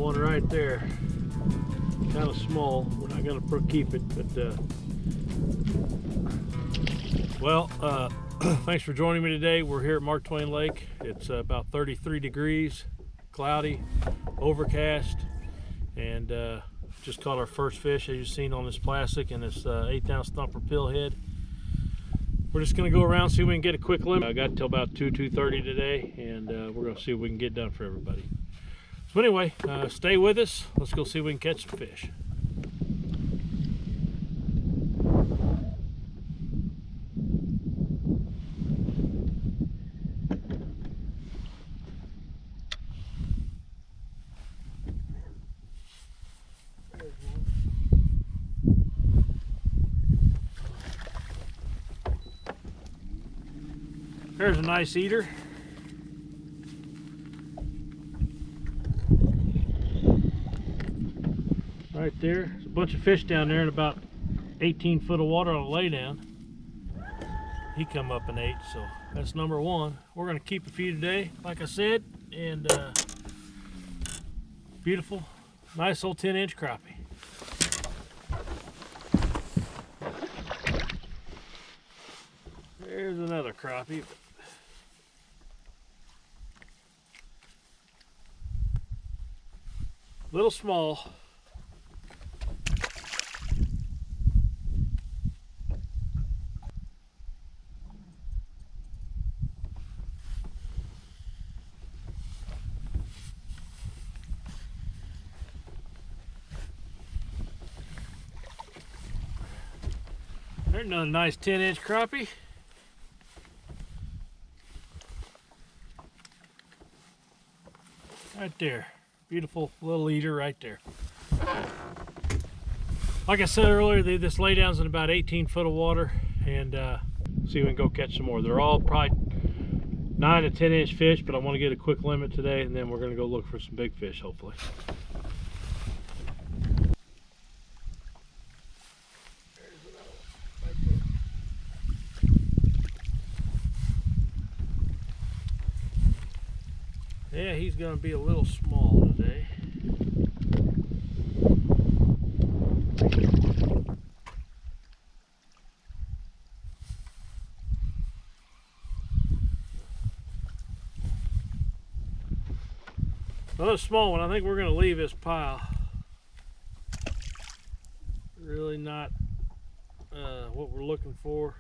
One right there. Kind of small. We're not going to keep it, but well, thanks for joining me today. We're here at Mark Twain Lake. It's about 33 degrees, cloudy, overcast, and just caught our first fish, as you've seen on this plastic, and this 1/8 ounce thumper pillhead. We're just going to go around, see if we can get a quick limit. I got till about 2:30 today, and we're going to see what we can get done for everybody. So anyway, stay with us. Let's go see if we can catch some fish. There's a nice eater. Right there. There's a bunch of fish down there in about 18 foot of water on a laydown. He come up and ate, so that's number one. We're going to keep a few today, like I said, and beautiful, nice old 10-inch crappie. There's another crappie. Little small. There's another nice 10-inch crappie. Right there. Beautiful little eater right there. Like I said earlier, this laydown's in about 18 foot of water, and see if we can go catch some more. They're all probably 9 to 10-inch fish, but I want to get a quick limit today, and then we're going to go look for some big fish, hopefully. Yeah, he's going to be a little small today. Another small one. I think we're going to leave this pile. Really not what we're looking for.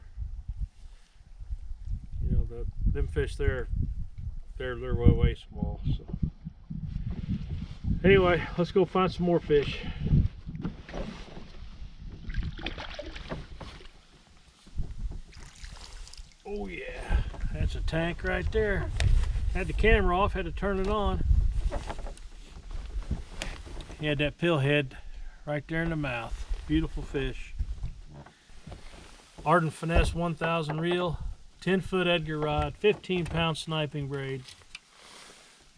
You know, them fish there, they're way small. So anyway, let's go find some more fish. Oh yeah, that's a tank right there. Had the camera off, had to turn it on. He had that pillhead right there in the mouth. Beautiful fish. Ardent Finesse 1000 reel, 10-foot Edgar rod, 15-pound sniping braid.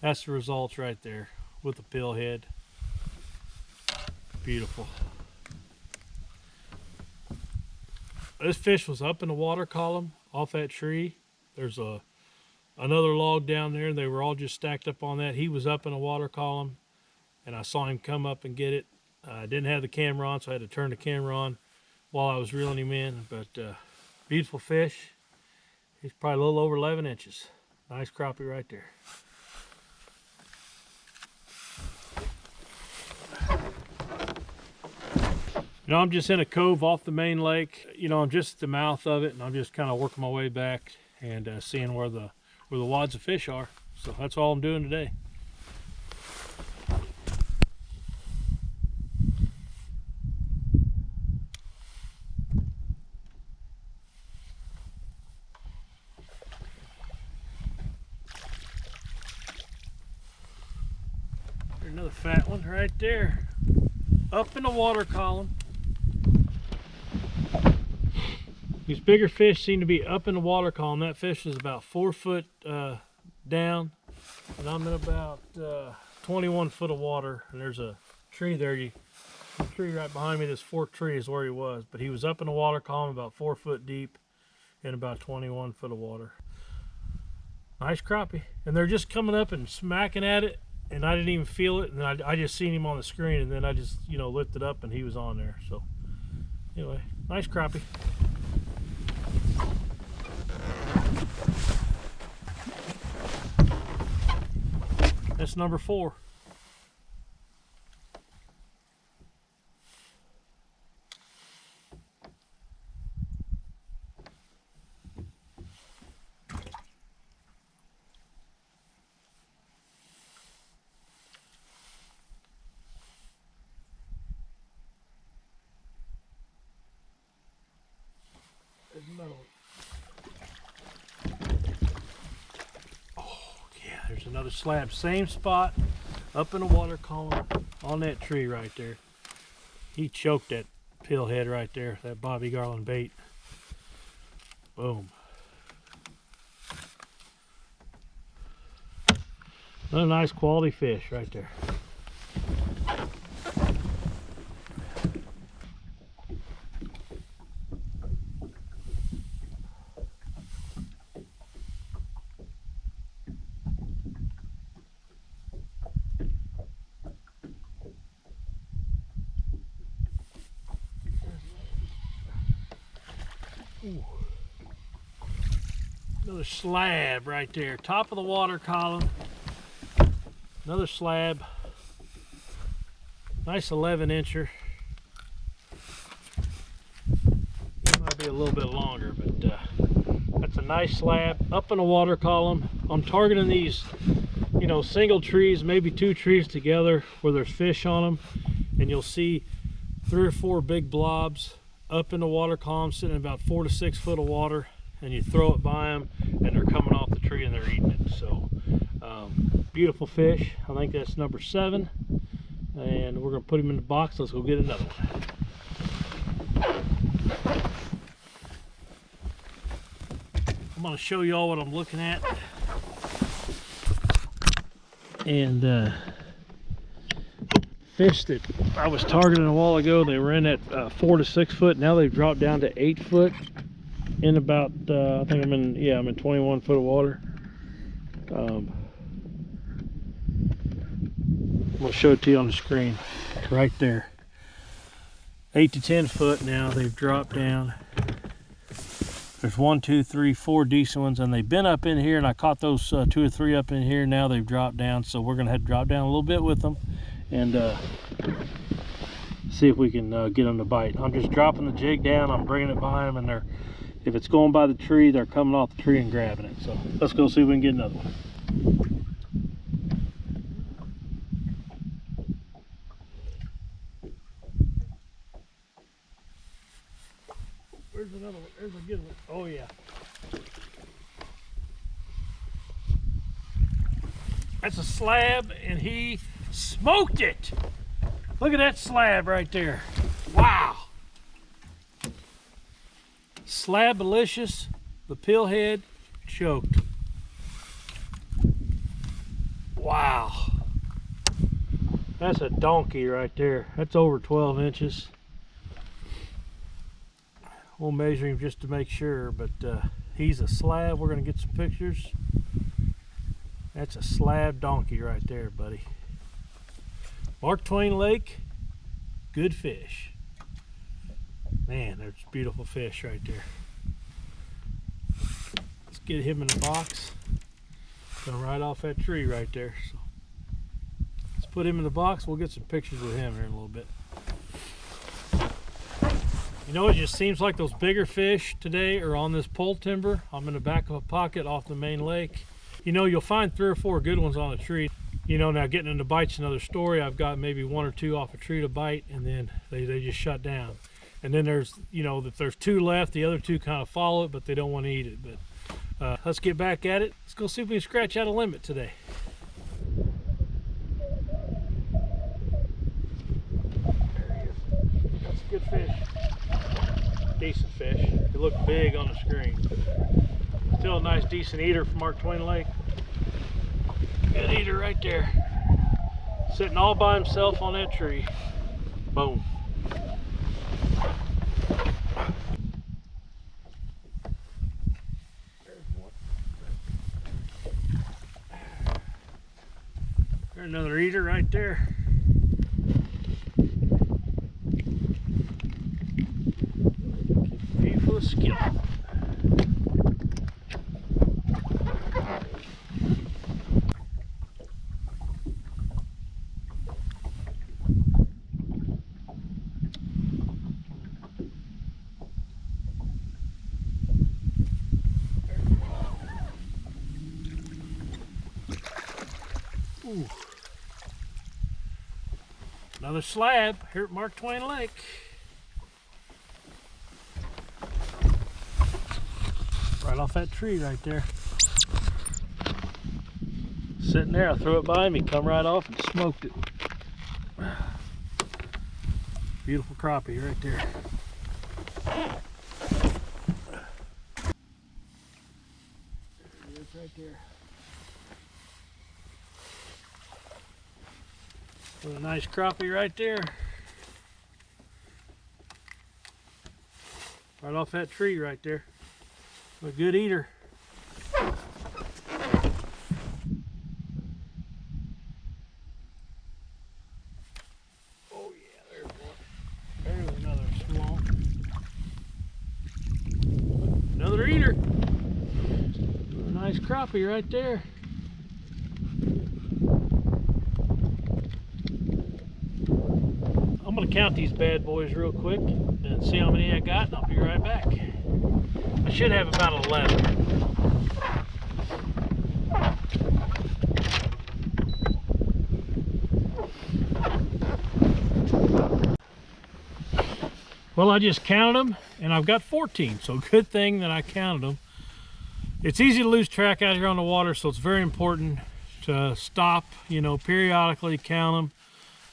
That's the results right there with the pillhead. Beautiful. This fish was up in the water column off that tree. There's another log down there, and they were all just stacked up on that. He was up in a water column, and I saw him come up and get it. I didn't have the camera on, so I had to turn the camera on while I was reeling him in. But beautiful fish. He's probably a little over 11 inches. Nice crappie right there. You know, I'm just in a cove off the main lake. You know, I'm just at the mouth of it, and I'm just kind of working my way back and seeing where the wads of fish are. So that's all I'm doing today. There's another fat one right there, up in the water column. These bigger fish seem to be up in the water column. That fish is about 4 foot down, and I'm in about 21 foot of water. And there's a tree there. The tree right behind me, this forked tree, is where he was. But he was up in the water column about 4 foot deep in about 21 foot of water. Nice crappie. And they're just coming up and smacking at it. and I didn't even feel it, and then I just seen him on the screen, and then I just, you know, lifted up and he was on there. So anyway, nice crappie. That's number 4. There's another one. Oh yeah, there's another slab. Same spot, up in the water column on that tree right there. He choked that pillhead right there, that Bobby Garland bait. Boom. Another nice quality fish right there. Ooh. Another slab right there, top of the water column. Another slab, nice 11-incher. It might be a little bit longer, but that's a nice slab up in the water column. I'm targeting these, you know, single trees, maybe 2 trees together where there's fish on them, and you'll see 3 or 4 big blobs up in the water column sitting in about 4 to 6 foot of water, and you throw it by them and they're coming off the tree and they're eating it. So beautiful fish. I think that's number 7, and we're gonna put him in the box. Let's go get another one. I'm gonna show you all what I'm looking at, and fish that I was targeting a while ago, they were in at 4 to 6 foot. Now they've dropped down to 8 foot in about I think I'm in 21 foot of water. I'm gonna show it to you on the screen right there. 8 to 10 foot now. They've dropped down. There's 1, 2, 3, 4 decent ones, and they've been up in here, and I caught those 2 or 3 up in here. Now they've dropped down, so we're gonna have to drop down a little bit with them and see if we can get them to bite. I'm just dropping the jig down, I'm bringing it by them, and if it's going by the tree, they're coming off the tree and grabbing it. So let's go see if we can get another one. Where's another one? There's a good one. Oh yeah. That's a slab, and he smoked it. Look at that slab right there. Wow. Slab-alicious, the pillhead choked. Wow. That's a donkey right there. That's over 12 inches. We'll measure him just to make sure, but he's a slab. We're going to get some pictures. That's a slab donkey right there, buddy. Mark Twain Lake, good fish. Man, there's beautiful fish right there. Let's get him in the box. Going right off that tree right there. So let's put him in the box. We'll get some pictures with him here in a little bit. You know, it just seems like those bigger fish today are on this pole timber. I'm in the back of a pocket off the main lake. You know, you'll find 3 or 4 good ones on a tree. You know, now getting into bites another story. I've got maybe 1 or 2 off a tree to bite, and then they just shut down. And then there's, you know, if there's 2 left, the other 2 kind of follow it, but they don't want to eat it. But let's get back at it. Let's go see if we can scratch out a limit today. There he is. That's a good fish. Decent fish. They look big on the screen. Still a nice, decent eater from Mark Twain Lake. Good eater right there. Sitting all by himself on that tree. Boom. There's one. Another eater right there. Beautiful skill. Ooh. Another slab here at Mark Twain Lake. Right off that tree right there. Sitting there, I threw it by him, he come right off and smoked it. Beautiful crappie right there. There it is right there. What a nice crappie right there. Right off that tree right there. A good eater. Oh yeah, there's one. There's another small. Another eater. A nice crappie right there. I'm going to count these bad boys real quick and see how many I got, and I'll be right back. I should have about 11. Well, I just counted them and I've got 14, so good thing that I counted them. It's easy to lose track out here on the water, so it's very important to stop, you know, periodically count them.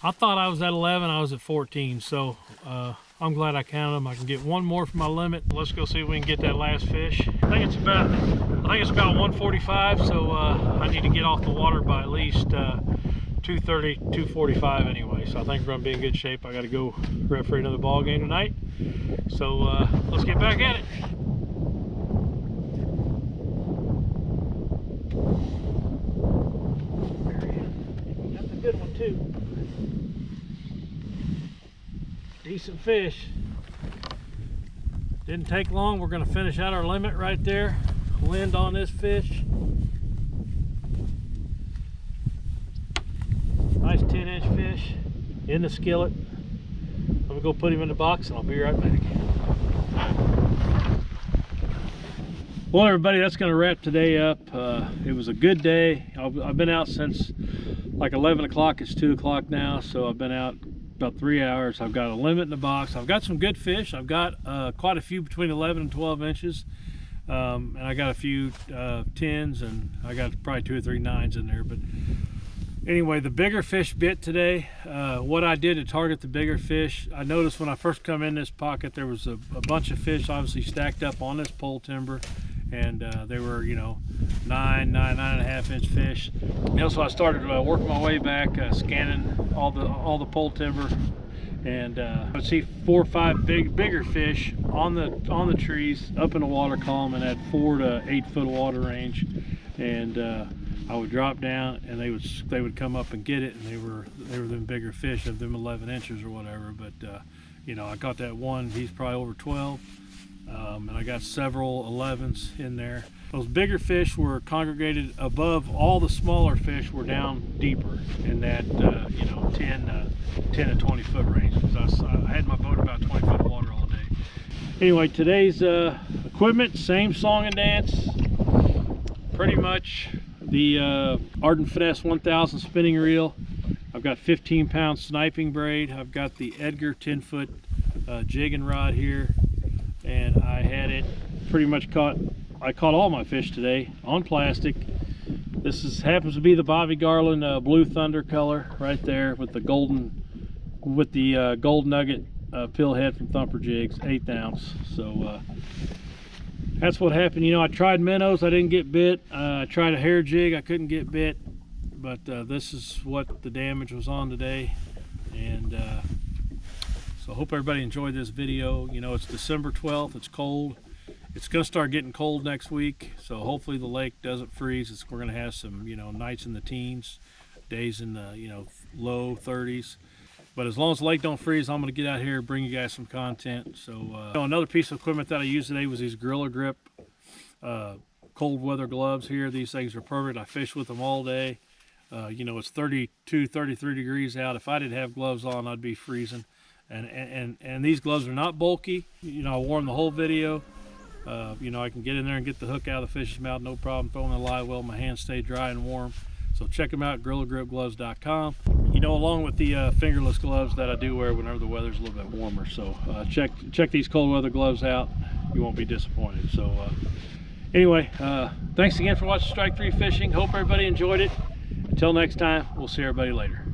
I thought I was at 11, I was at 14, so I'm glad I counted them. I can get one more for my limit. Let's go see if we can get that last fish. I think it's about 1:45, so I need to get off the water by at least 2:30, 2:45 anyway. So I think we're gonna be in good shape. I gotta go referee another ball game tonight. So let's get back at it. That's a good one too. Decent fish. Didn't take long. We're going to finish out our limit right there. Wind on this fish. Nice 10-inch fish in the skillet. I'm going to go put him in the box and I'll be right back. Well, everybody, that's going to wrap today up. It was a good day. I've been out since like 11 o'clock. It's 2 o'clock now, so I've been out about 3 hours. I've got a limit in the box. I've got some good fish. I've got quite a few between 11 and 12 inches. And I got a few 10s, and I got probably 2 or 3 9s in there. But anyway, the bigger fish bit today. What I did to target the bigger fish, I noticed when I first come in this pocket, there was a bunch of fish obviously stacked up on this pole timber. And they were, you know, 9.5 inch fish. You know, so I started working my way back, scanning all the pole timber, and I would see 4 or 5 bigger fish on the trees up in the water column in that 4 to 8 foot water range, and I would drop down and they would come up and get it, and they were them bigger fish of them 11 inches or whatever. But you know, I got that one. He's probably over 12. And I got several 11s in there. Those bigger fish were congregated above. All the smaller fish were down deeper in that you know, 10 to 20 foot range, because I had my boat about 20 foot of water all day. Anyway, today's equipment, same song and dance. Pretty much the Ardent Finesse 1000 spinning reel. I've got 15-pound sniping braid. I've got the Edgar 10-foot jigging rod here. And I had it pretty much I caught all my fish today on plastic. This happens to be the Bobby Garland Blue Thunder color right there with the gold nugget pill head from Thumper Jigs, 1/8 ounce. So that's what happened. You know, I tried minnows, I didn't get bit. I tried a hair jig, I couldn't get bit. But this is what the damage was on today. And so I hope everybody enjoyed this video. You know, it's December 12th, it's cold. It's gonna start getting cold next week, so hopefully the lake doesn't freeze. We're gonna have some, you know, nights in the teens. days in the, you know, low 30s. But as long as the lake don't freeze, I'm going to get out here and bring you guys some content. So another piece of equipment that I used today was these Gorilla Grip cold weather gloves here. These things are perfect. I fish with them all day. You know, it's 32, 33 degrees out. If I didn't have gloves on, I'd be freezing. And these gloves are not bulky. You know, I wore them the whole video. You know, I can get in there and get the hook out of the fish's mouth, no problem. Throw them in the live well, my hands stay dry and warm. So check them out, GorillaGripGloves.com. You know, along with the fingerless gloves that I do wear whenever the weather's a little bit warmer. So check these cold weather gloves out. You won't be disappointed. So anyway, thanks again for watching Strike 3 Fishing. Hope everybody enjoyed it. Until next time, we'll see everybody later.